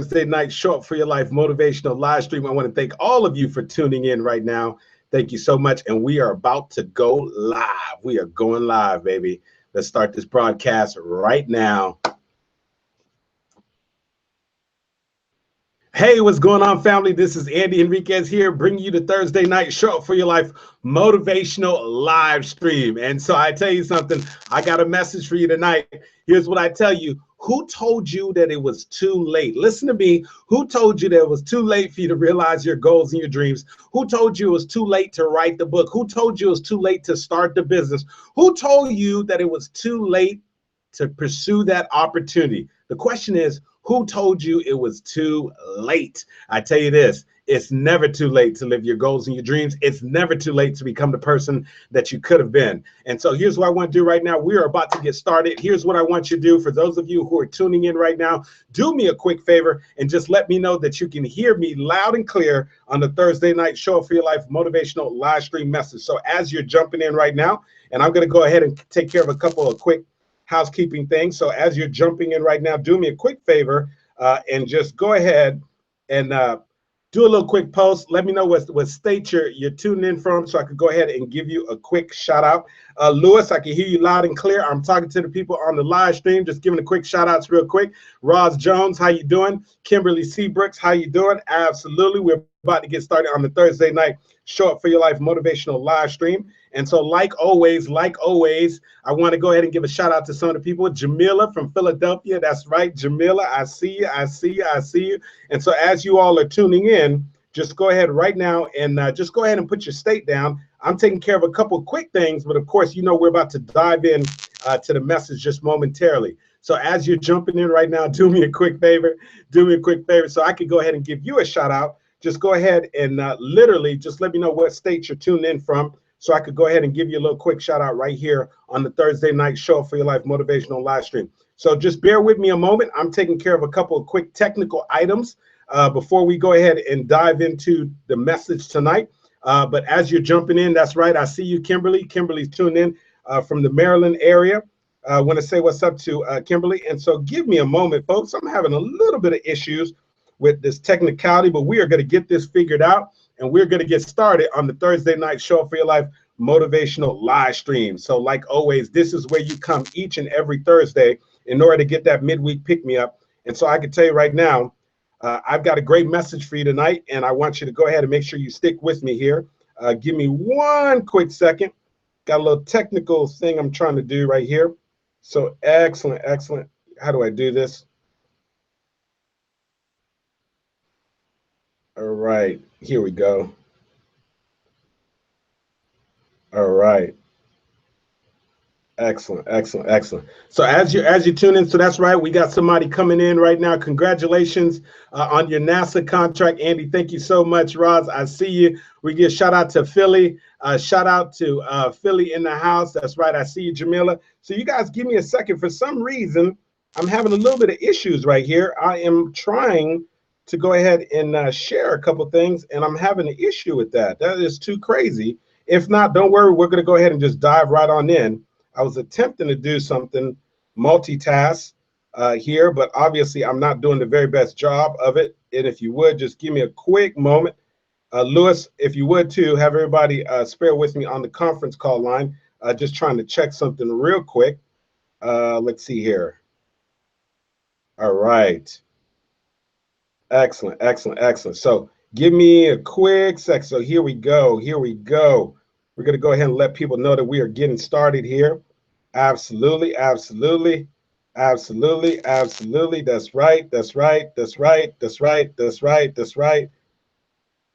Thursday night Show Up for Your Life motivational live stream. I want to thank all of you for tuning in right now. Thank you so much. And we are about to go live. We are going live, baby. Let's start this broadcast right now. Hey, what's going on, family? This is Andy Henriquez here, bringing you the Thursday night Show Up for Your Life motivational live stream. And so I tell you something, I got a message for you tonight. Here's what I tell you. Who told you that it was too late? Listen to me. Who told you that it was too late for you to realize your goals and your dreams? Who told you it was too late to write the book? Who told you it was too late to start the business? Who told you that it was too late to pursue that opportunity? The question is, who told you it was too late? I tell you this, it's never too late to live your goals and your dreams. It's never too late to become the person that you could have been. And so here's what I want to do right now. We are about to get started. Here's what I want you to do. For those of you who are tuning in right now, do me a quick favor and just let me know that you can hear me loud and clear on the Thursday night Show Up for Your Life motivational live stream message. So as you're jumping in right now, and I'm going to go ahead and take care of a couple of quick housekeeping things. So as you're jumping in right now, do me a quick favor and just go ahead and do a little quick post. Let me know what state you're tuning in from so I could go ahead and give you a quick shout out. Lewis, I can hear you loud and clear. I'm talking to the people on the live stream, just giving a quick shout outs real quick. Roz Jones, how you doing? Kimberly Seabrooks, how you doing? Absolutely. We're about to get started on the Thursday night Show Up for Your Life motivational live stream. And so like always, I want to go ahead and give a shout out to some of the people. Jamila from Philadelphia. That's right, Jamila. I see you. And so as you all are tuning in, just go ahead right now and just go ahead and put your state down. I'm taking care of a couple of quick things, but of course, you know, we're about to dive in to the message just momentarily. So as you're jumping in right now, do me a quick favor so I could go ahead and give you a shout out. Just go ahead and literally just let me know what state you're tuned in from so I could go ahead and give you a little quick shout out right here on the Thursday night Show Up for Your Life motivational live stream. So just bear with me a moment. I'm taking care of a couple of quick technical items before we go ahead and dive into the message tonight. But as you're jumping in, that's right, I see you, Kimberly. Kimberly's tuned in from the Maryland area. I want to say what's up to Kimberly. And so give me a moment, folks. I'm having a little bit of issues with this technicality, but we are going to get this figured out, and we're going to get started on the Thursday night Show Up for Your Life motivational live stream. So like always, this is where you come each and every Thursday in order to get that midweek pick-me-up. And so I can tell you right now, I've got a great message for you tonight, and I want you to go ahead and make sure you stick with me here. Give me one quick second. Got a little technical thing I'm trying to do right here. So excellent. How do I do this? All right, here we go. All right. Excellent. So as you tune in, so that's right, we got somebody coming in right now. Congratulations on your NASA contract, Andy. Thank you so much, Roz. I see you. We give shout out to Philly. Shout out to Philly in the house. That's right. I see you, Jamila. So you guys give me a second. For some reason, I'm having a little bit of issues right here. I am trying to go ahead and share a couple things, and I'm having an issue with that. That is too crazy. If not, don't worry. We're going to go ahead and just dive right on in. I was attempting to do something multitask here, but obviously I'm not doing the very best job of it. And if you would, just give me a quick moment. Lewis, if you would too, have everybody spare with me on the conference call line. Just trying to check something real quick. Let's see here. All right. Excellent. So give me a quick sec. So here we go. We're going to go ahead and let people know that we are getting started here. Absolutely. That's right.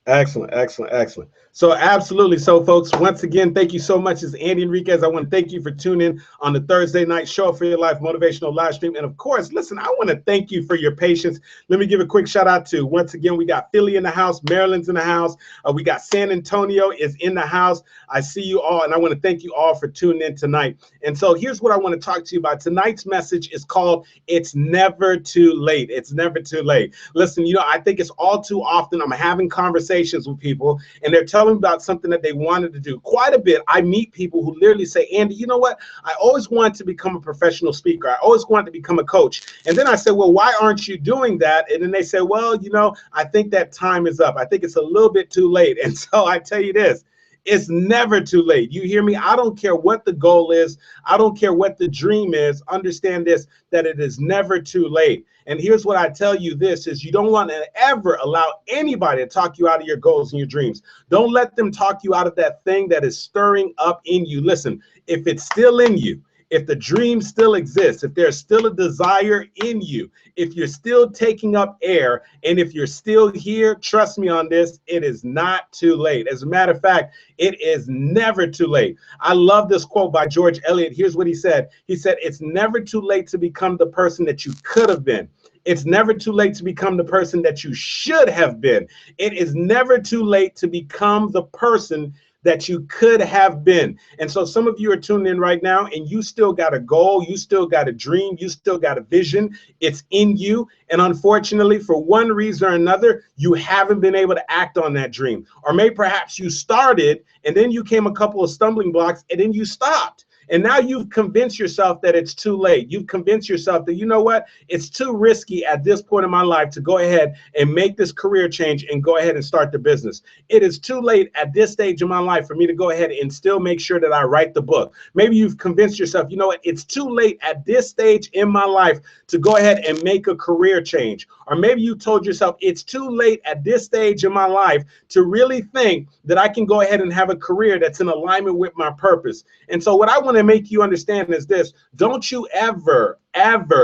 Excellent. So absolutely. So folks, once again, thank you so much. It's Andy Henriquez. I want to thank you for tuning in on the Thursday night Show Up for Your Life motivational live stream. And of course, listen, I want to thank you for your patience. Let me give a quick shout out to, once again, we got Philly in the house, Maryland's in the house. We got San Antonio is in the house. I see you all, and I want to thank you all for tuning in tonight. And so here's what I want to talk to you about. Tonight's message is called It's Never Too Late. It's never too late. Listen, you know, I think it's all too often I'm having conversations conversations with people and they're telling me about something that they wanted to do. Quite a bit, I meet people who literally say, Andy, you know what? I always wanted to become a professional speaker. I always wanted to become a coach. And then I said, well, why aren't you doing that? And then they say, well, you know, I think that time is up. I think it's a little bit too late. And so I tell you this, it's never too late. You hear me? I don't care what the goal is. I don't care what the dream is. Understand this, that it is never too late. And here's what I tell you this is you don't want to ever allow anybody to talk you out of your goals and your dreams. Don't let them talk you out of that thing that is stirring up in you. Listen, if it's still in you, if the dream still exists, if there's still a desire in you, if you're still taking up air, and if you're still here, trust me on this, it is not too late. As a matter of fact, it is never too late. I love this quote by George Eliot. Here's what he said. He said, it's never too late to become the person that you could have been. It's never too late to become the person that you should have been. It is never too late to become the person that you could have been. And so some of you are tuning in right now and you still got a goal, you still got a dream, you still got a vision. It's in you. And unfortunately, for one reason or another, you haven't been able to act on that dream. Or maybe perhaps you started and then you came a couple of stumbling blocks and then you stopped. And now you've convinced yourself that it's too late. You've convinced yourself that, you know what, it's too risky at this point in my life to go ahead and make this career change and go ahead and start the business. It is too late at this stage of my life for me to go ahead and still make sure that I write the book. Maybe you've convinced yourself, you know what, it's too late at this stage in my life to go ahead and make a career change. Or maybe you told yourself it's too late at this stage in my life to really think that I can go ahead and have a career that's in alignment with my purpose. And so what I want to make you understand is this: don't you ever,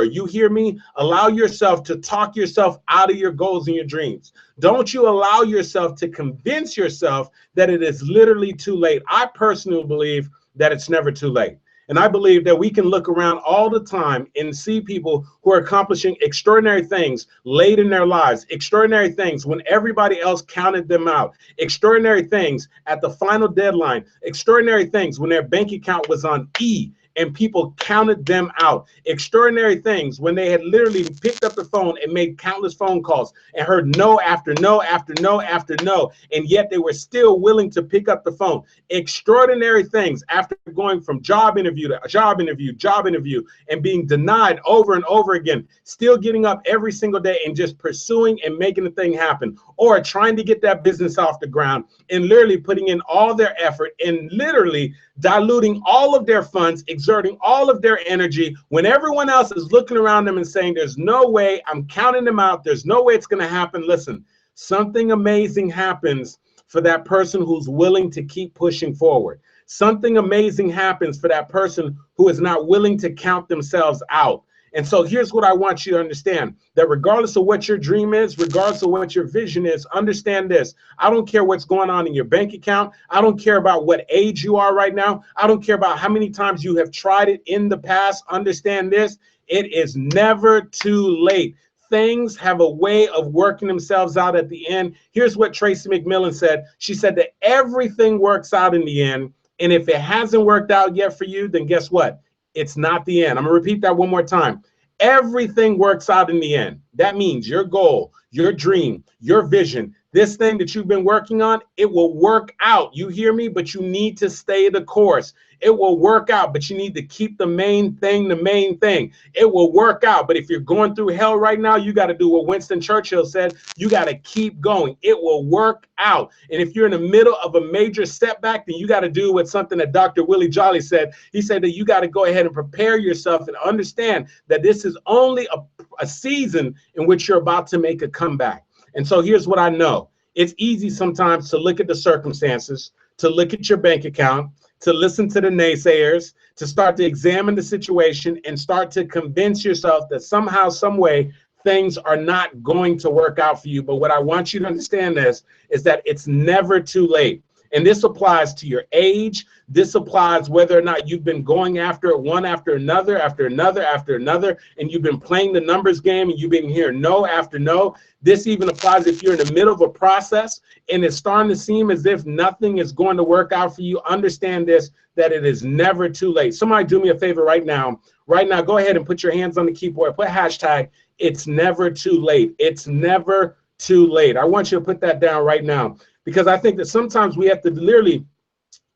you hear me, allow yourself to talk yourself out of your goals and your dreams. Don't you allow yourself to convince yourself that it is literally too late. I personally believe that it's never too late. And I believe that we can look around all the time and see people who are accomplishing extraordinary things late in their lives, extraordinary things when everybody else counted them out, extraordinary things at the final deadline, extraordinary things when their bank account was on E and people counted them out, extraordinary things when they had literally picked up the phone and made countless phone calls and heard no after no after no after no, and yet they were still willing to pick up the phone. Extraordinary things after going from job interview to job interview and being denied over and over again, still getting up every single day and just pursuing and making the thing happen, or trying to get that business off the ground and literally putting in all their effort and literally diluting all of their funds, exerting all of their energy when everyone else is looking around them and saying, there's no way, I'm counting them out, there's no way it's going to happen. Listen, something amazing happens for that person who's willing to keep pushing forward. Something amazing happens for that person who is not willing to count themselves out. And so here's what I want you to understand, that regardless of what your dream is, regardless of what your vision is, understand this. I don't care what's going on in your bank account. I don't care about what age you are right now. I don't care about how many times you have tried it in the past. Understand this. It is never too late. Things have a way of working themselves out at the end. Here's what Tracy McMillan said. She said that everything works out in the end. And if it hasn't worked out yet for you, then guess what? It's not the end. I'm going to repeat that one more time. Everything works out in the end. That means your goal, your dream, your vision, this thing that you've been working on, it will work out. You hear me? But you need to stay the course. It will work out, but you need to keep the main thing the main thing. It will work out. But if you're going through hell right now, you got to do what Winston Churchill said. You got to keep going. It will work out. And if you're in the middle of a major setback, then you got to do what something that Dr. Willie Jolly said. He said that you got to go ahead and prepare yourself and understand that this is only a season in which you're about to make a comeback. And so here's what I know. It's easy sometimes to look at the circumstances, to look at your bank account, to listen to the naysayers, to start to examine the situation and start to convince yourself that somehow, some way, things are not going to work out for you. But what I want you to understand is that it's never too late. And this applies to your age. This applies whether or not you've been going after it one after another, and you've been playing the numbers game and you've been hearing no after no. This even applies if you're in the middle of a process and it's starting to seem as if nothing is going to work out for you. Understand this, that it is never too late. Somebody do me a favor right now. Right now, go ahead and put your hands on the keyboard. Put hashtag, it's never too late. It's never too late. I want you to put that down right now, because I think that sometimes we have to literally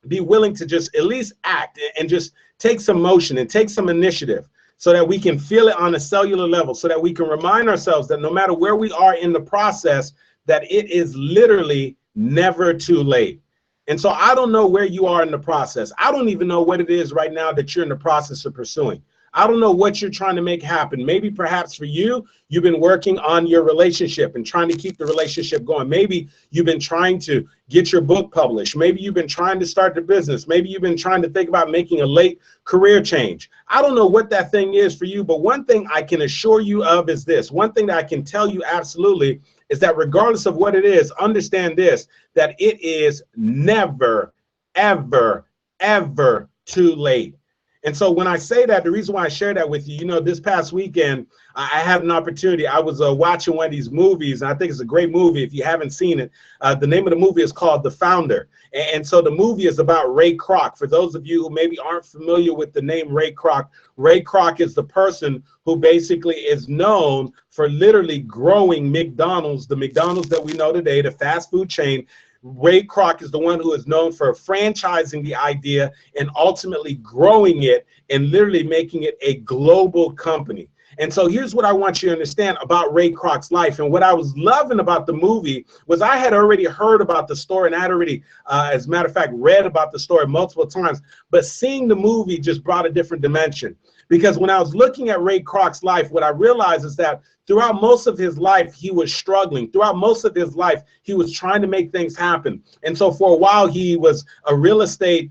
be willing to just at least act and just take some motion and take some initiative so that we can feel it on a cellular level, so that we can remind ourselves that no matter where we are in the process, that it is literally never too late. And so I don't know where you are in the process. I don't even know what it is right now that you're in the process of pursuing. I don't know what you're trying to make happen. Maybe perhaps for you, you've been working on your relationship and trying to keep the relationship going. Maybe you've been trying to get your book published. Maybe you've been trying to start the business. Maybe you've been trying to think about making a late career change. I don't know what that thing is for you, but one thing I can assure you of is this. One thing that I can tell you absolutely is that regardless of what it is, understand this, that it is never, ever, ever too late. And so when I say that, the reason why I share that with you, this past weekend, I had an opportunity. I was watching one of these movies, and I think it's a great movie if you haven't seen it. The name of the movie is called The Founder. And so the movie is about Ray Kroc. For those of you who maybe aren't familiar with the name Ray Kroc is the person who basically is known for literally growing McDonald's, the McDonald's that we know today, the fast food chain. Ray Kroc is the one who is known for franchising the idea and ultimately growing it and literally making it a global company. And so here's what I want you to understand about Ray Kroc's life. And what I was loving about the movie was I had already heard about the story, and I had already, as a matter of fact, read about the story multiple times. But seeing the movie just brought a different dimension. Because when I was looking at Ray Kroc's life, what I realized is that throughout most of his life, he was struggling. Throughout most of his life, he was trying to make things happen. And so for a while, he was a real estate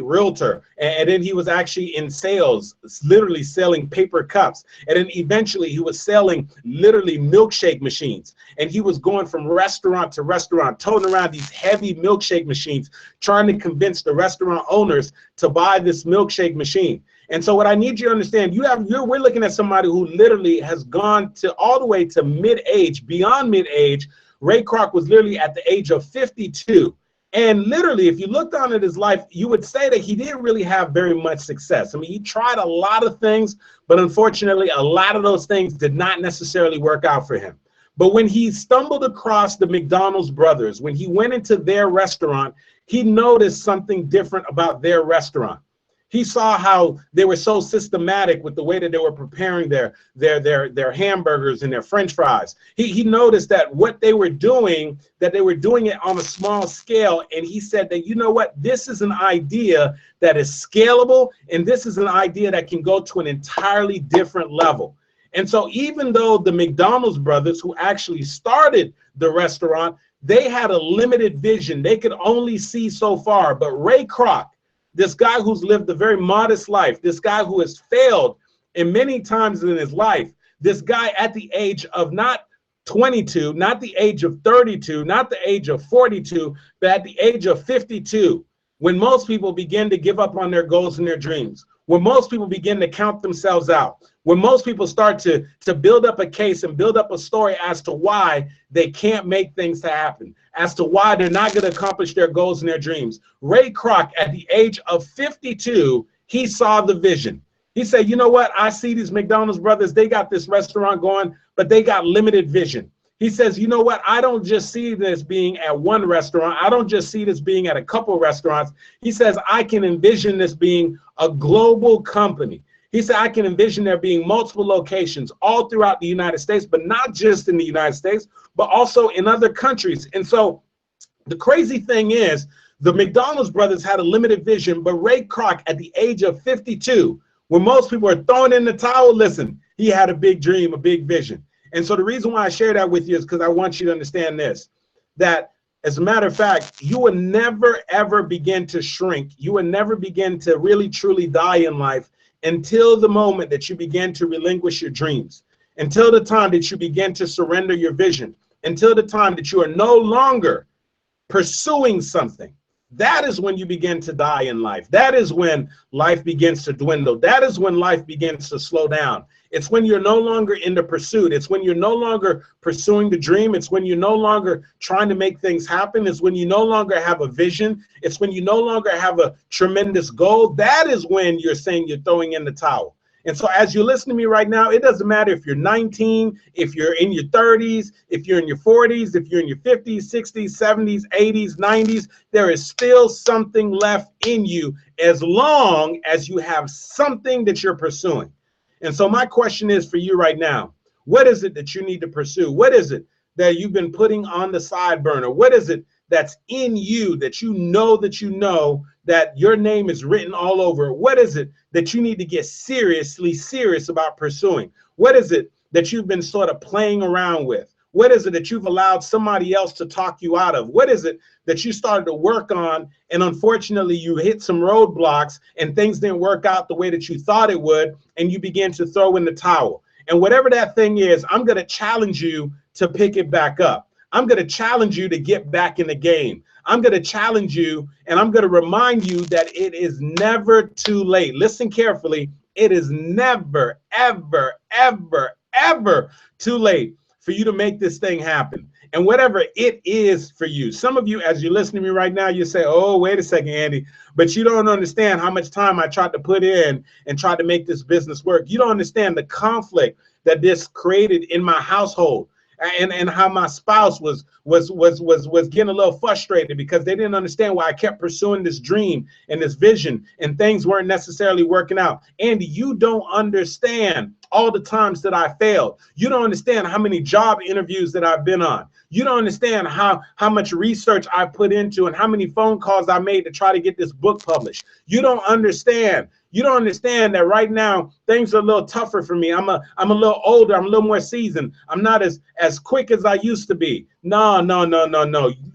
realtor. And then he was actually in sales, literally selling paper cups. And then eventually he was selling literally milkshake machines. And he was going from restaurant to restaurant, toting around these heavy milkshake machines, trying to convince the restaurant owners to buy this milkshake machine. And so what I need you to understand, we're looking at somebody who literally has gone to all the way to mid-age, beyond mid-age. Ray Kroc was literally at the age of 52. And literally, if you looked on at his life, you would say that he didn't really have very much success. I mean, he tried a lot of things, but unfortunately, a lot of those things did not necessarily work out for him. But when he stumbled across the McDonald's brothers, when he went into their restaurant, he noticed something different about their restaurant. He saw how they were so systematic with the way that they were preparing their hamburgers and their French fries. He noticed that what they were doing, that they were doing it on a small scale. And he said that, you know what, this is an idea that is scalable. And this is an idea that can go to an entirely different level. And so even though the McDonald's brothers, who actually started the restaurant, they had a limited vision. They could only see so far. But Ray Kroc, this guy who's lived a very modest life, this guy who has failed in many times in his life, this guy at the age of not 22, not the age of 32, not the age of 42, but at the age of 52, when most people begin to give up on their goals and their dreams, when most people begin to count themselves out, when most people start to build up a case and build up a story as to why they can't make things happen, as to why they're not going to accomplish their goals and their dreams. Ray Kroc, at the age of 52, he saw the vision. He said, you know what? I see these McDonald's brothers, they got this restaurant going, but they got limited vision. He says, you know what? I don't just see this being at one restaurant. I don't just see this being at a couple restaurants. He says, I can envision this being a global company. He said, I can envision there being multiple locations all throughout the United States, but not just in the United States, but also in other countries. And so the crazy thing is, the McDonald's brothers had a limited vision, but Ray Kroc, at the age of 52, when most people are throwing in the towel, listen, he had a big dream, a big vision. And so the reason why I share that with you is because I want you to understand this, that as a matter of fact, you will never, ever begin to shrink. You will never begin to really, truly die in life until the moment that you begin to relinquish your dreams, until the time that you begin to surrender your vision, until the time that you are no longer pursuing something. That is when you begin to die in life. That is when life begins to dwindle. That is when life begins to slow down. It's when you're no longer in the pursuit. It's when you're no longer pursuing the dream. It's when you're no longer trying to make things happen. It's when you no longer have a vision. It's when you no longer have a tremendous goal. That is when you're saying you're throwing in the towel. And so as you listen to me right now, it doesn't matter if you're 19, if you're in your 30s, if you're in your 40s, if you're in your 50s, 60s, 70s, 80s, 90s, there is still something left in you as long as you have something that you're pursuing. And so my question is for you right now, what is it that you need to pursue? What is it that you've been putting on the side burner? What is it that's in you that you know that your name is written all over? What is it that you need to get seriously serious about pursuing? What is it that you've been sort of playing around with? What is it that you've allowed somebody else to talk you out of? What is it that you started to work on and unfortunately you hit some roadblocks and things didn't work out the way that you thought it would and you began to throw in the towel? And whatever that thing is, I'm going to challenge you to pick it back up. I'm going to challenge you to get back in the game. I'm going to challenge you and I'm going to remind you that it is never too late. Listen carefully. It is never, ever, ever, ever too late for you to make this thing happen. And whatever it is for you, some of you, as you listen to me right now, you say, oh, wait a second, Andy, but you don't understand how much time I tried to put in and tried to make this business work. You don't understand the conflict that this created in my household. And how my spouse was getting a little frustrated because they didn't understand why I kept pursuing this dream and this vision and things weren't necessarily working out. Andy, you don't understand all the times that I failed. You don't understand how many job interviews that I've been on. You don't understand how much research I put into and how many phone calls I made to try to get this book published. You don't understand. You don't understand that right now things are a little tougher for me. I'm a little older. I'm a little more seasoned. I'm not as quick as I used to be. No.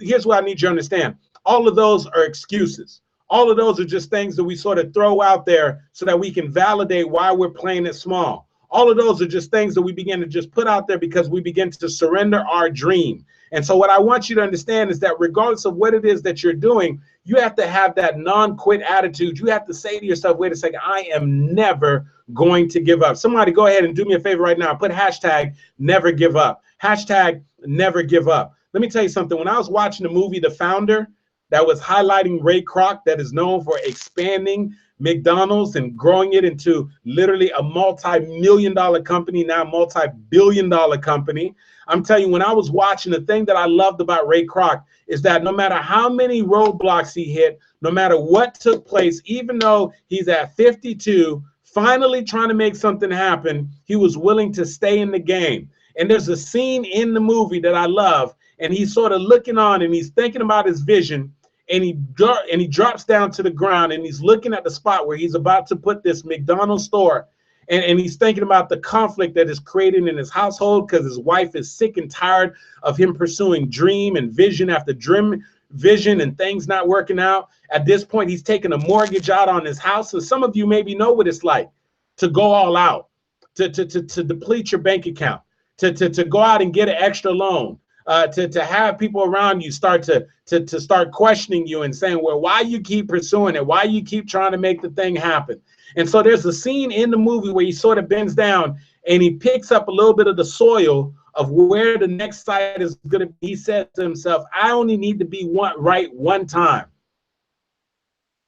Here's what I need you to understand. All of those are excuses. All of those are just things that we sort of throw out there so that we can validate why we're playing it small. All of those are just things that we begin to just put out there because we begin to surrender our dream. And so what I want you to understand is that regardless of what it is that you're doing, you have to have that non-quit attitude. You have to say to yourself, wait a second, I am never going to give up. Somebody go ahead and do me a favor right now. Put hashtag never give up. Hashtag never give up. Let me tell you something. When I was watching the movie The Founder, that was highlighting Ray Kroc, that is known for expanding McDonald's and growing it into literally a multi-million-dollar company, now multi-billion-dollar company. I'm telling you, when I was watching, the thing that I loved about Ray Kroc is that no matter how many roadblocks he hit, no matter what took place, even though he's at 52, finally trying to make something happen, he was willing to stay in the game. And there's a scene in the movie that I love, and he's sort of looking on and he's thinking about his vision. And he drops down to the ground and he's looking at the spot where he's about to put this McDonald's store. And he's thinking about the conflict that is created in his household because his wife is sick and tired of him pursuing dream and vision after dream, vision and things not working out. At this point, he's taking a mortgage out on his house. So some of you maybe know what it's like to go all out, to deplete your bank account, to go out and get an extra loan. To have people around you start to start questioning you and saying, well, why you keep pursuing it? Why you keep trying to make the thing happen? And so there's a scene in the movie where he sort of bends down and he picks up a little bit of the soil of where the next site is going to be. He says to himself, I only need to be right one time.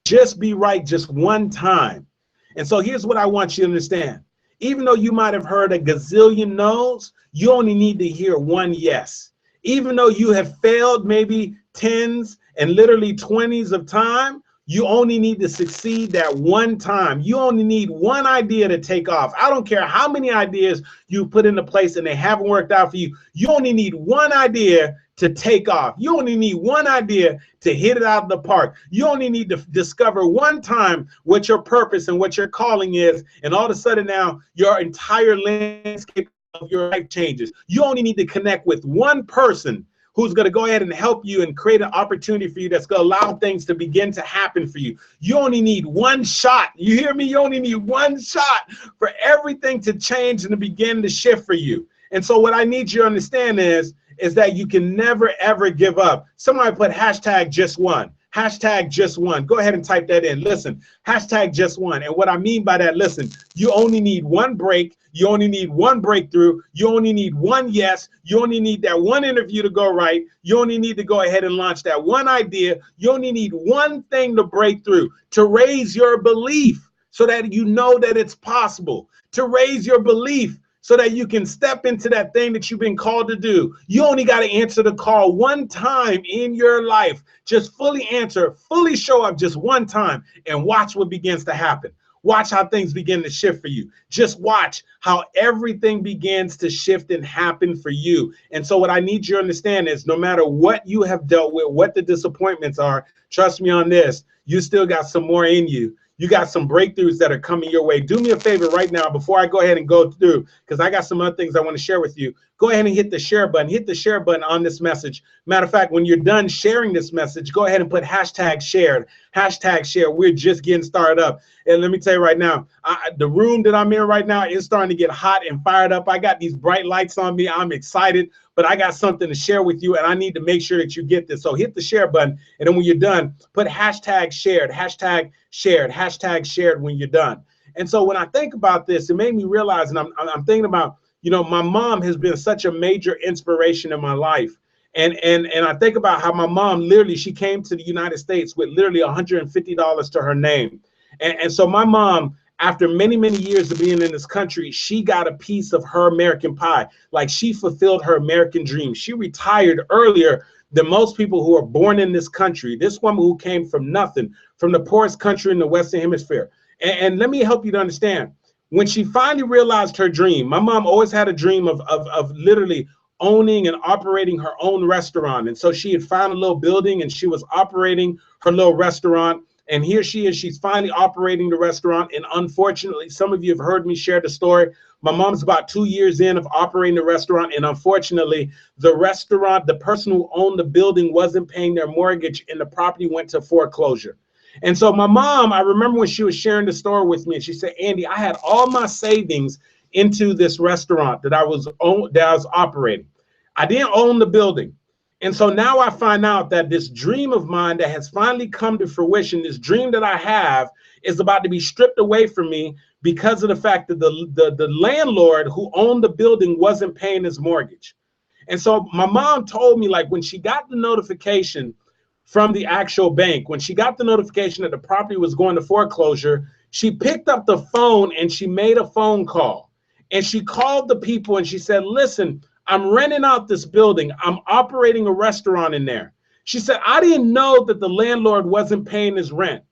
Just be right just one time. And so here's what I want you to understand. Even though you might have heard a gazillion no's, you only need to hear one yes. Even though you have failed maybe tens and literally 20s of time, you only need to succeed that one time. You only need one idea to take off. I don't care how many ideas you put into place and they haven't worked out for you. You only need one idea to take off. You only need one idea to hit it out of the park. You only need to discover one time what your purpose and what your calling is. And all of a sudden now your entire landscape of your life changes. You only need to connect with one person who's going to go ahead and help you and create an opportunity for you that's going to allow things to begin to happen for you. You only need one shot. You hear me? You only need one shot for everything to change and to begin to shift for you. And so what I need you to understand is that you can never, ever give up. Somebody put hashtag just one. Hashtag just one. Go ahead and type that in. Listen, hashtag just one. And what I mean by that, listen, you only need one break. You only need one breakthrough. You only need one yes. You only need that one interview to go right. You only need to go ahead and launch that one idea. You only need one thing to break through, to raise your belief, so that you know that it's possible, to raise your belief so that you can step into that thing that you've been called to do. You only got to answer the call one time in your life. Just fully answer, fully show up just one time, and watch what begins to happen. Watch how things begin to shift for you. Just watch how everything begins to shift and happen for you. And so what I need you to understand is no matter what you have dealt with, what the disappointments are, trust me on this, you still got some more in you. You got some breakthroughs that are coming your way. Do me a favor right now before I go ahead and go through, because I got some other things I want to share with you. Go ahead and hit the share button. Hit the share button on this message. Matter of fact, when you're done sharing this message, go ahead and put hashtag shared, hashtag share. We're just getting started up. And let me tell you right now, the room that I'm in right now is starting to get hot and fired up. I got these bright lights on me. I'm excited, but I got something to share with you, and I need to make sure that you get this. So hit the share button, and then when you're done, put hashtag shared, hashtag shared when you're done. And so when I think about this, it made me realize, and I'm thinking about, you know, my mom has been such a major inspiration in my life. And I think about how my mom literally, she came to the United States with literally $150 to her name. And so my mom, after many, many years of being in this country, she got a piece of her American pie. Like, she fulfilled her American dream. She retired earlier than most people who are born in this country. This woman who came from nothing, from the poorest country in the Western Hemisphere. And let me help you to understand. When she finally realized her dream, my mom always had a dream of literally owning and operating her own restaurant. And so she had found a little building and she was operating her little restaurant. And here she is, she's finally operating the restaurant. And unfortunately, some of you have heard me share the story. My mom's about 2 years in of operating the restaurant. And unfortunately, the restaurant, the person who owned the building wasn't paying their mortgage and the property went to foreclosure. And so my mom, I remember when she was sharing the story with me, and she said, Andy, I had all my savings into this restaurant that I was operating. I didn't own the building. And so now I find out that this dream of mine that has finally come to fruition, this dream that I have, is about to be stripped away from me because of the fact that the landlord who owned the building wasn't paying his mortgage. And so my mom told me, like, when she got the notification from the actual bank, when she got the notification that the property was going to foreclosure, she picked up the phone and she made a phone call. And she called the people and she said, listen, I'm renting out this building. I'm operating a restaurant in there. She said, I didn't know that the landlord wasn't paying his rent.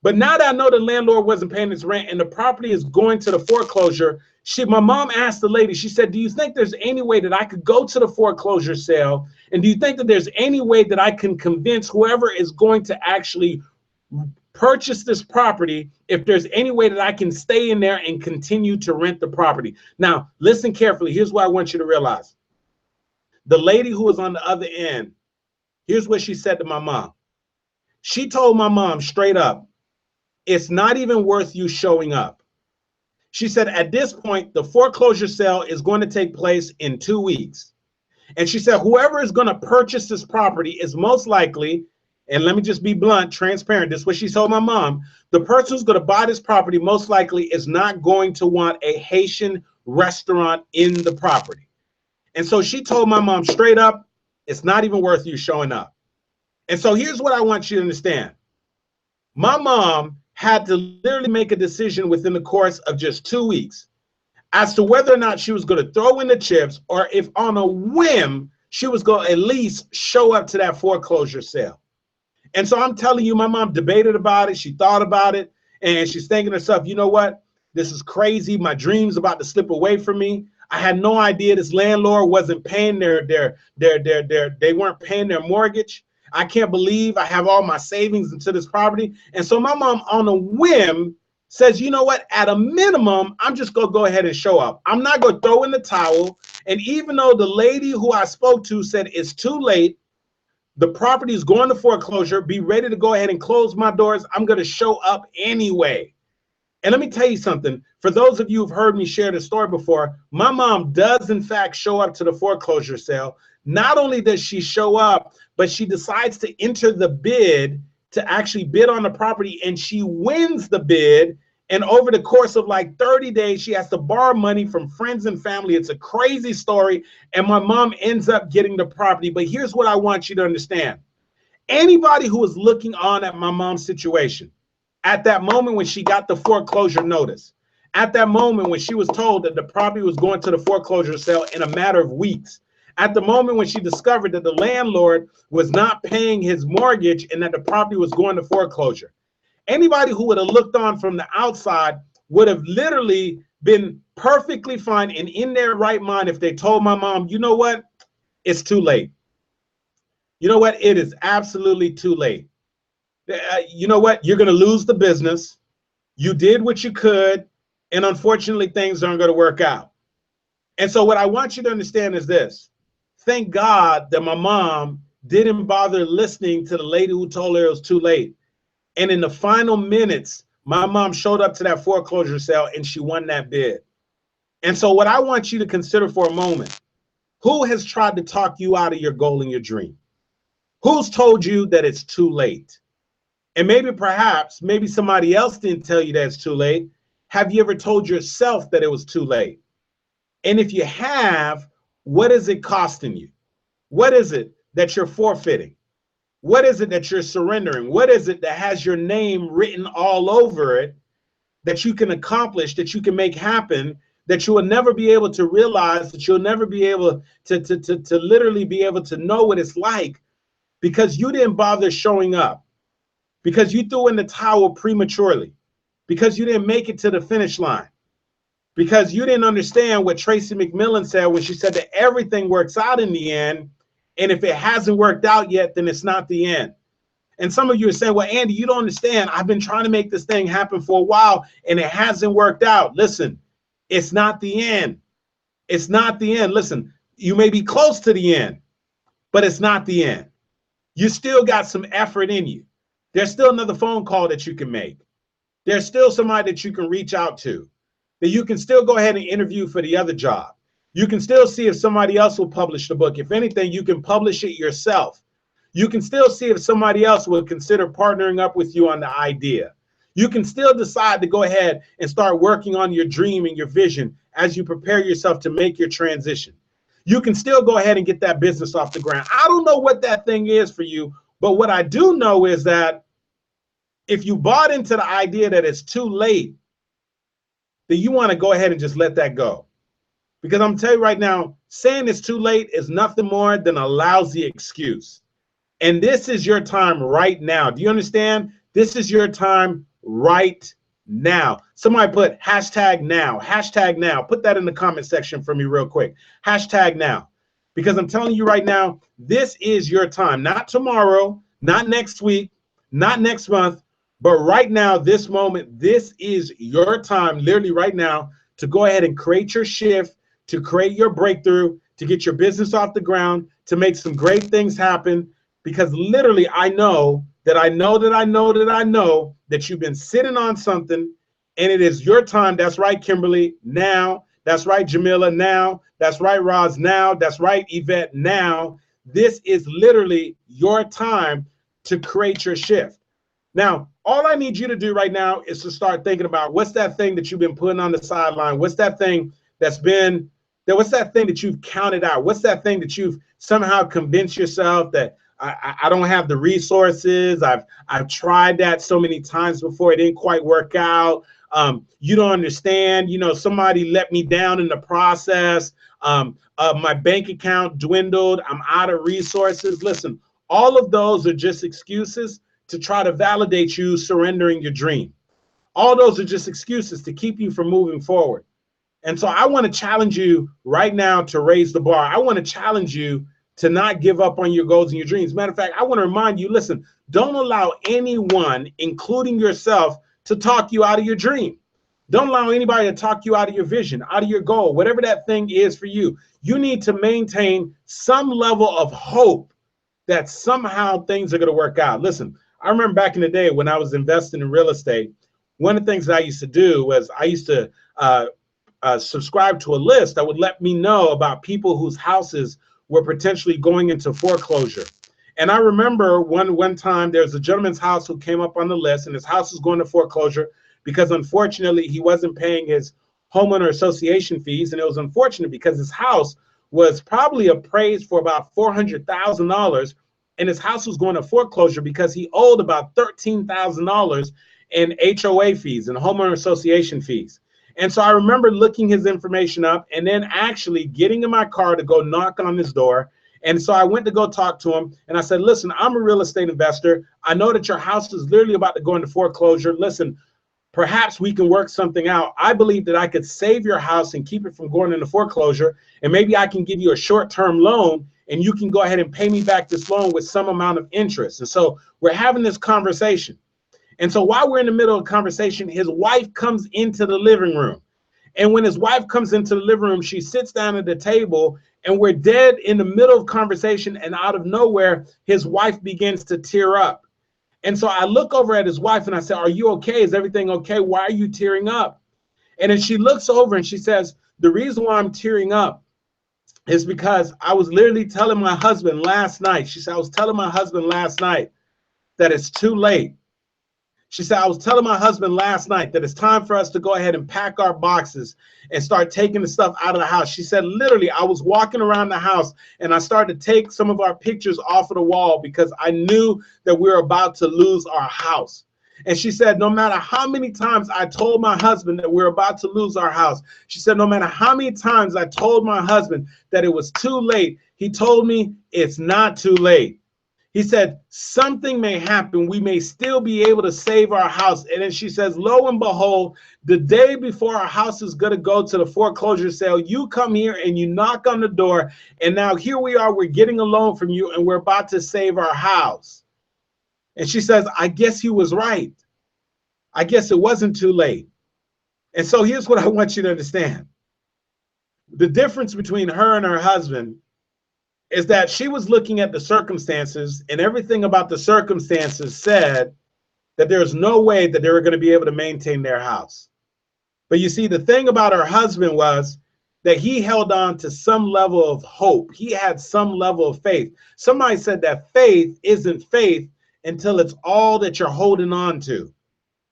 But now that I know the landlord wasn't paying his rent and the property is going to the foreclosure, my mom asked the lady, she said, do you think there's any way that I could go to the foreclosure sale? And do you think that there's any way that I can convince whoever is going to actually purchase this property, if there's any way that I can stay in there and continue to rent the property? Now, listen carefully. Here's what I want you to realize. The lady who was on the other end, here's what she said to my mom. She told my mom straight up, it's not even worth you showing up. She said, at this point, the foreclosure sale is going to take place in 2 weeks. And she said, whoever is going to purchase this property is most likely, and let me just be blunt, transparent, this is what she told my mom, the person who's going to buy this property most likely is not going to want a Haitian restaurant in the property. And so she told my mom straight up, it's not even worth you showing up. And so here's what I want you to understand. My mom had to literally make a decision within the course of just 2 weeks as to whether or not she was going to throw in the chips or if on a whim she was going to at least show up to that foreclosure sale. And so I'm telling you, my mom debated about it. She thought about it, and she's thinking to herself, you know what? This is crazy. My dream's about to slip away from me. I had no idea this landlord wasn't paying they weren't paying their mortgage. I can't believe I have all my savings into this property. And so my mom, on a whim, says, you know what, at a minimum, I'm just going to go ahead and show up. I'm not going to throw in the towel. And even though the lady who I spoke to said it's too late, the property is going to foreclosure, be ready to go ahead and close my doors, I'm going to show up anyway. And let me tell you something. For those of you who've heard me share the story before, my mom does, in fact, show up to the foreclosure sale. Not only does she show up, but she decides to enter the bid to actually bid on the property, and she wins the bid. And over the course of like 30 days, she has to borrow money from friends and family. It's a crazy story. And my mom ends up getting the property. But here's what I want you to understand. Anybody who is looking on at my mom's situation, At that moment when she got the foreclosure notice, at that moment when she was told that the property was going to the foreclosure sale in a matter of weeks, at the moment when she discovered that the landlord was not paying his mortgage and that the property was going to foreclosure. Anybody who would have looked on from the outside would have literally been perfectly fine and in their right mind if they told my mom, you know what, it's too late. You know what, it is absolutely too late. You know what, you're going to lose the business. You did what you could, and unfortunately, things aren't going to work out. And so what I want you to understand is this. Thank God that my mom didn't bother listening to the lady who told her it was too late. And in the final minutes, my mom showed up to that foreclosure sale and she won that bid. And so what I want you to consider for a moment, who has tried to talk you out of your goal and your dream? Who's told you that it's too late? And maybe somebody else didn't tell you that it's too late. Have you ever told yourself that it was too late? And if you have, what is it costing you? What is it that you're forfeiting? What is it that you're surrendering? What is it that has your name written all over it that you can accomplish, that you can make happen, that you will never be able to realize, that you'll never be able to literally be able to know what it's like because you didn't bother showing up, because you threw in the towel prematurely, because you didn't make it to the finish line, because you didn't understand what Tracy McMillan said when she said that everything works out in the end. And if it hasn't worked out yet, then it's not the end. And some of you are saying, well, Andy, you don't understand. I've been trying to make this thing happen for a while and it hasn't worked out. Listen, it's not the end. It's not the end. Listen, you may be close to the end, but it's not the end. You still got some effort in you. There's still another phone call that you can make. There's still somebody that you can reach out to, that you can still go ahead and interview for the other job. You can still see if somebody else will publish the book. If anything, you can publish it yourself. You can still see if somebody else will consider partnering up with you on the idea. You can still decide to go ahead and start working on your dream and your vision as you prepare yourself to make your transition. You can still go ahead and get that business off the ground. I don't know what that thing is for you, but what I do know is that if you bought into the idea that it's too late, then you want to go ahead and just let that go. Because I'm telling you right now, saying it's too late is nothing more than a lousy excuse. And this is your time right now. Do you understand? This is your time right now. Somebody put hashtag now, hashtag now. Put that in the comment section for me real quick. Hashtag now. Because I'm telling you right now, this is your time. Not tomorrow, not next week, not next month, but right now, this moment, this is your time, literally right now, to go ahead and create your shift, to create your breakthrough, to get your business off the ground, to make some great things happen. Because literally, I know that you've been sitting on something, and it is your time. That's right, Kimberly, now. That's right, Jamila, now. That's right, Roz, now. That's right, Yvette, now. This is literally your time to create your shift. Now, all I need you to do right now is to start thinking about what's that thing that you've been putting on the sideline? What's that thing what's that thing that you've counted out? What's that thing that you've somehow convinced yourself that I don't have the resources? I've tried that so many times before. It didn't quite work out. You don't understand. You know, somebody let me down in the process. My bank account dwindled. I'm out of resources. Listen, all of those are just excuses to try to validate you surrendering your dream. All those are just excuses to keep you from moving forward. And so I want to challenge you right now to raise the bar. I want to challenge you to not give up on your goals and your dreams. Matter of fact, I want to remind you, listen, don't allow anyone, including yourself, to talk you out of your dream. Don't allow anybody to talk you out of your vision, out of your goal, whatever that thing is for you. You need to maintain some level of hope that somehow things are going to work out. Listen, I remember back in the day when I was investing in real estate, one of the things that I used to do was I used to subscribe to a list that would let me know about people whose houses were potentially going into foreclosure. And I remember one time there was a gentleman's house who came up on the list, and his house was going to foreclosure because unfortunately he wasn't paying his homeowner association fees. And it was unfortunate because his house was probably appraised for about $400,000, and his house was going to foreclosure because he owed about $13,000, and HOA fees and homeowner association fees. And so I remember looking his information up and then actually getting in my car to go knock on his door. And so I went to go talk to him and I said, listen, I'm a real estate investor. I know that your house is literally about to go into foreclosure. Listen, perhaps we can work something out. I believe that I could save your house and keep it from going into foreclosure. And maybe I can give you a short-term loan and you can go ahead and pay me back this loan with some amount of interest. And so we're having this conversation. And so while we're in the middle of the conversation, his wife comes into the living room. And when his wife comes into the living room, she sits down at the table and we're dead in the middle of conversation. And out of nowhere, his wife begins to tear up. And so I look over at his wife and I say, are you okay? Is everything okay? Why are you tearing up? And then she looks over and she says, the reason why I'm tearing up is because I was literally telling my husband last night. She said, I was telling my husband last night that it's too late. She said, I was telling my husband last night that it's time for us to go ahead and pack our boxes and start taking the stuff out of the house. She said, literally, I was walking around the house and I started to take some of our pictures off of the wall because I knew that we were about to lose our house. And she said, no matter how many times I told my husband that we're about to lose our house, she said, no matter how many times I told my husband that it was too late, he told me it's not too late. He said, something may happen. We may still be able to save our house. And then she says, lo and behold, the day before our house is going to go to the foreclosure sale, you come here and you knock on the door. And now here we are. We're getting a loan from you and we're about to save our house. And she says, I guess he was right. I guess it wasn't too late. And so here's what I want you to understand. The difference between her and her husband is that she was looking at the circumstances and everything about the circumstances said that there's no way that they were going to be able to maintain their house. But you see, the thing about her husband was that he held on to some level of hope. He had some level of faith. Somebody said that faith isn't faith until it's all that you're holding on to.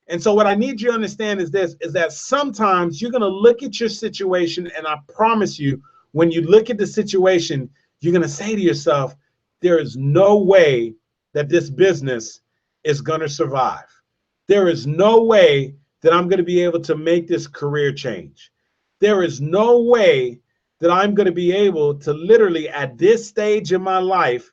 And so what I need you to understand is this, is that sometimes you're going to look at your situation, and I promise you, when you look at the situation, you're going to say to yourself, there is no way that this business is going to survive. There is no way that I'm going to be able to make this career change. There is no way that I'm going to be able to literally at this stage in my life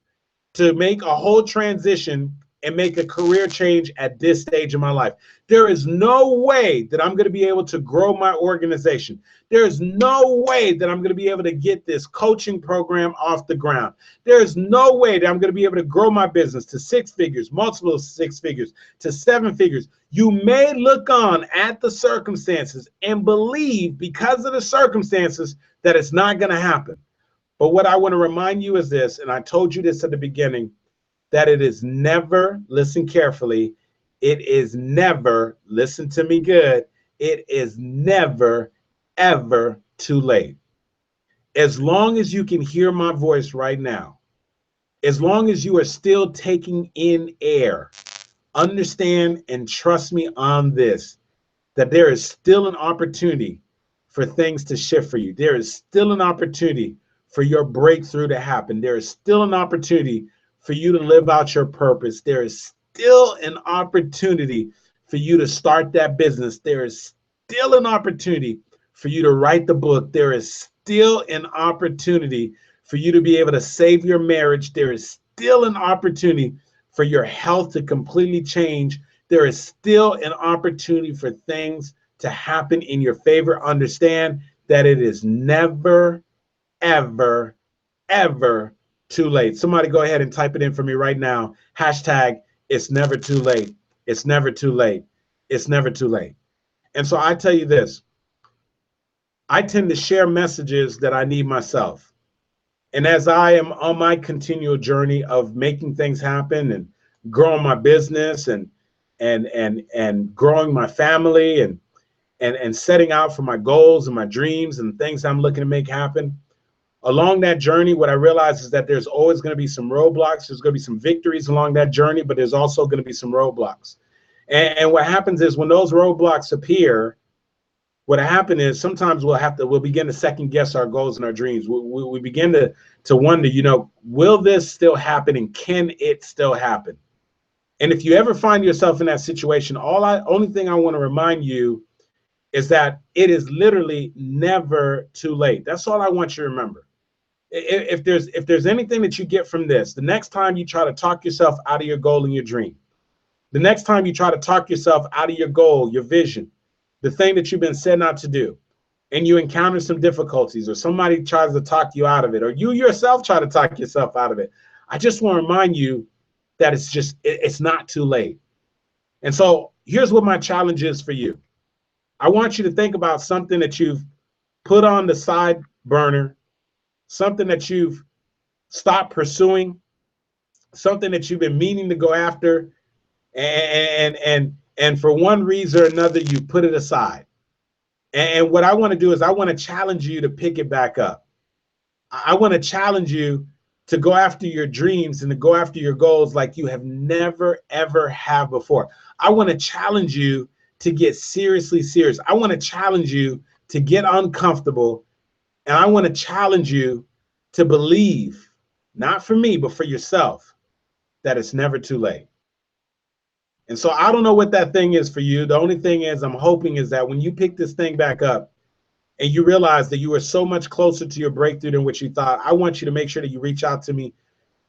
to make a whole transition and make a career change at this stage in my life. There is no way that I'm going to be able to grow my organization. There is no way that I'm going to be able to get this coaching program off the ground. There is no way that I'm going to be able to grow my business to 6 figures, multiple 6 figures, to 7 figures. You may look on at the circumstances and believe because of the circumstances that it's not going to happen. But what I want to remind you is this, and I told you this at the beginning, that it is never, listen carefully, it is never, listen to me good, it is never, ever too late. As long as you can hear my voice right now, as long as you are still taking in air, understand and trust me on this, that there is still an opportunity for things to shift for you. There is still an opportunity for your breakthrough to happen. There is still an opportunity for you to live out your purpose. There is still an opportunity for you to start that business. There is still an opportunity for you to write the book. There is still an opportunity for you to be able to save your marriage. There is still an opportunity for your health to completely change. There is still an opportunity for things to happen in your favor. Understand that it is never, ever, ever too late. Somebody go ahead and type it in for me right now. Hashtag, it's never too late. It's never too late. It's never too late. And so I tell you this, I tend to share messages that I need myself. And as I am on my continual journey of making things happen and growing my business and growing my family and setting out for my goals and my dreams and things I'm looking to make happen, along that journey, what I realize is that there's always going to be some roadblocks. There's going to be some victories along that journey, but there's also going to be some roadblocks. And what happens is when those roadblocks appear, what happens is sometimes we'll begin to second guess our goals and our dreams. We begin to wonder, will this still happen and can it still happen? And if you ever find yourself in that situation, only thing I want to remind you is that it is literally never too late. That's all I want you to remember. If there's anything that you get from this, the next time you try to talk yourself out of your goal and your dream, the next time you try to talk yourself out of your goal, your vision, the thing that you've been setting out to do, and you encounter some difficulties, or somebody tries to talk you out of it, or you yourself try to talk yourself out of it, I just want to remind you that it's not too late. And so here's what my challenge is for you. I want you to think about something that you've put on the side burner, something that you've stopped pursuing, something that you've been meaning to go after, and for one reason or another, you put it aside. And what I want to do is I want to challenge you to pick it back up. I want to challenge you to go after your dreams and to go after your goals like you have never, ever have before. I want to challenge you to get seriously serious. I want to challenge you to get uncomfortable. And I want to challenge you to believe, not for me, but for yourself, that it's never too late. And so I don't know what that thing is for you. The only thing is I'm hoping is that when you pick this thing back up and you realize that you are so much closer to your breakthrough than what you thought, I want you to make sure that you reach out to me.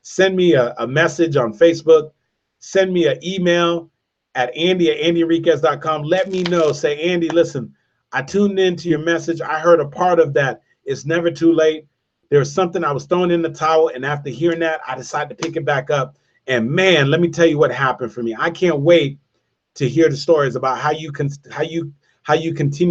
Send me a message on Facebook. Send me an email at Andy@AndyHenriquez.com. Let me know. Say, Andy, listen, I tuned into your message. I heard a part of that. It's never too late. There was something I was throwing in the towel, and after hearing that, I decided to pick it back up. And man, let me tell you what happened for me. I can't wait to hear the stories about how you continue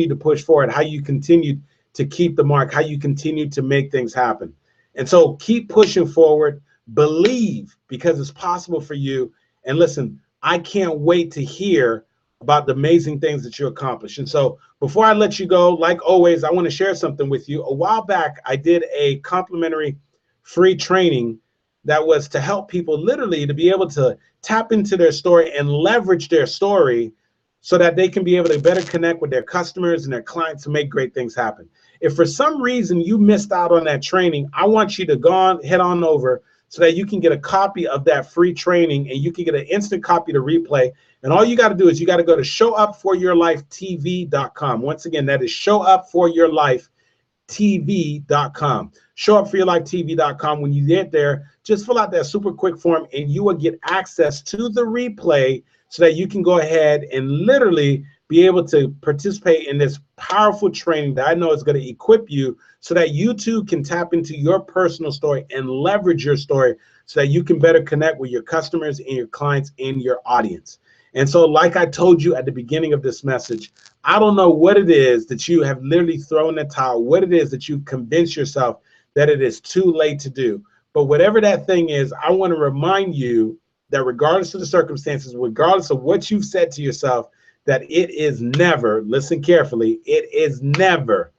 to push forward, how you continue to keep the mark, how you continue to make things happen. And so keep pushing forward, believe, because it's possible for you. And listen, I can't wait to hear about the amazing things that you accomplish. And so before I let you go, like always, I want to share something with you. A while back, I did a complimentary free training that was to help people literally to be able to tap into their story and leverage their story so that they can be able to better connect with their customers and their clients and make great things happen. If for some reason you missed out on that training, I want you to head on over so that you can get a copy of that free training and you can get an instant copy to replay. And all you got to do is you got to go to showupforyourlifetv.com. Once again, that is showupforyourlifetv.com. Showupforyourlifetv.com. When you get there, just fill out that super quick form and you will get access to the replay so that you can go ahead and literally be able to participate in this powerful training that I know is going to equip you so that you too can tap into your personal story and leverage your story so that you can better connect with your customers and your clients and your audience. And so like I told you at the beginning of this message, I don't know what it is that you have literally thrown the towel, what it is that you convince yourself that it is too late to do. But whatever that thing is, I want to remind you that regardless of the circumstances, regardless of what you've said to yourself, that it is never, listen carefully, it is never,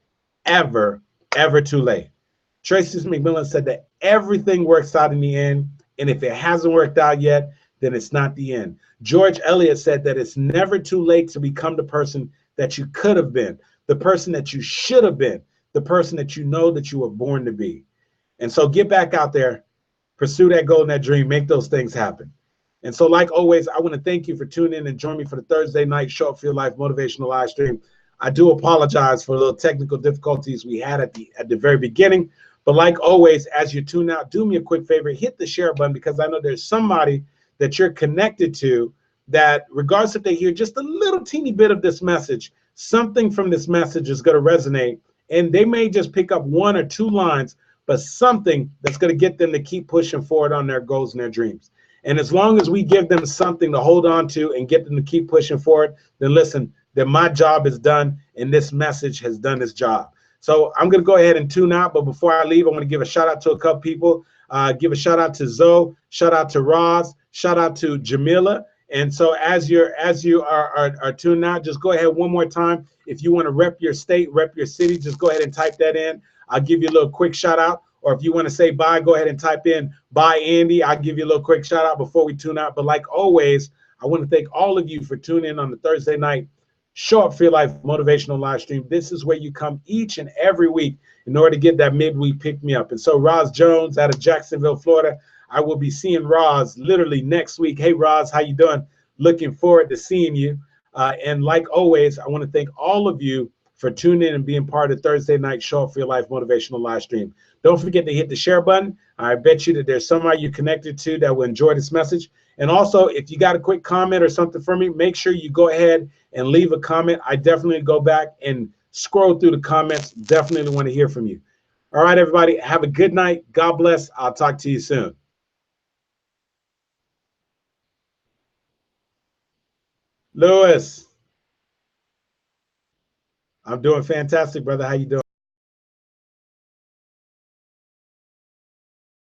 ever, ever too late. Tracy McMillan said that everything works out in the end, and if it hasn't worked out yet, then it's not the end. George Eliot said that it's never too late to become the person that you could have been, the person that you should have been, the person that you know that you were born to be. And so get back out there, pursue that goal and that dream, make those things happen. And so like always, I want to thank you for tuning in and joining me for the Thursday night Show Up For Your Life motivational live stream. I do apologize for the little technical difficulties we had at the very beginning. But like always, as you tune out, do me a quick favor, hit the share button, because I know there's somebody that you're connected to that regardless if they hear just a little teeny bit of this message, something from this message is going to resonate. And they may just pick up one or two lines, but something that's going to get them to keep pushing forward on their goals and their dreams. And as long as we give them something to hold on to and get them to keep pushing forward, then listen, then my job is done and this message has done its job. So I'm going to go ahead and tune out. But before I leave, I want to give a shout out to a couple people. Give a shout out to Zoe, shout out to Roz, shout out to Jamila. And so as you are tuned out, just go ahead one more time. If you want to rep your state, rep your city, just go ahead and type that in. I'll give you a little quick shout out. Or if you want to say bye, go ahead and type in bye, Andy. I'll give you a little quick shout out before we tune out. But like always, I want to thank all of you for tuning in on the Thursday night Show Up For Your Life motivational live stream. This is where you come each and every week in order to get that midweek pick me up. And so Roz Jones out of Jacksonville, Florida, I will be seeing Roz literally next week. Hey, Roz, how you doing? Looking forward to seeing you. And like always, I want to thank all of you for tuning in and being part of Thursday night Show Up for Your Life motivational live stream. Don't forget to hit the share button. I bet you that there's somebody you connected to that will enjoy this message. And also, if you got a quick comment or something for me, make sure you go ahead and leave a comment. I definitely go back and scroll through the comments. Definitely want to hear from you. All right, everybody, have a good night. God bless. I'll talk to you soon. Lewis, I'm doing fantastic, brother. How you doing?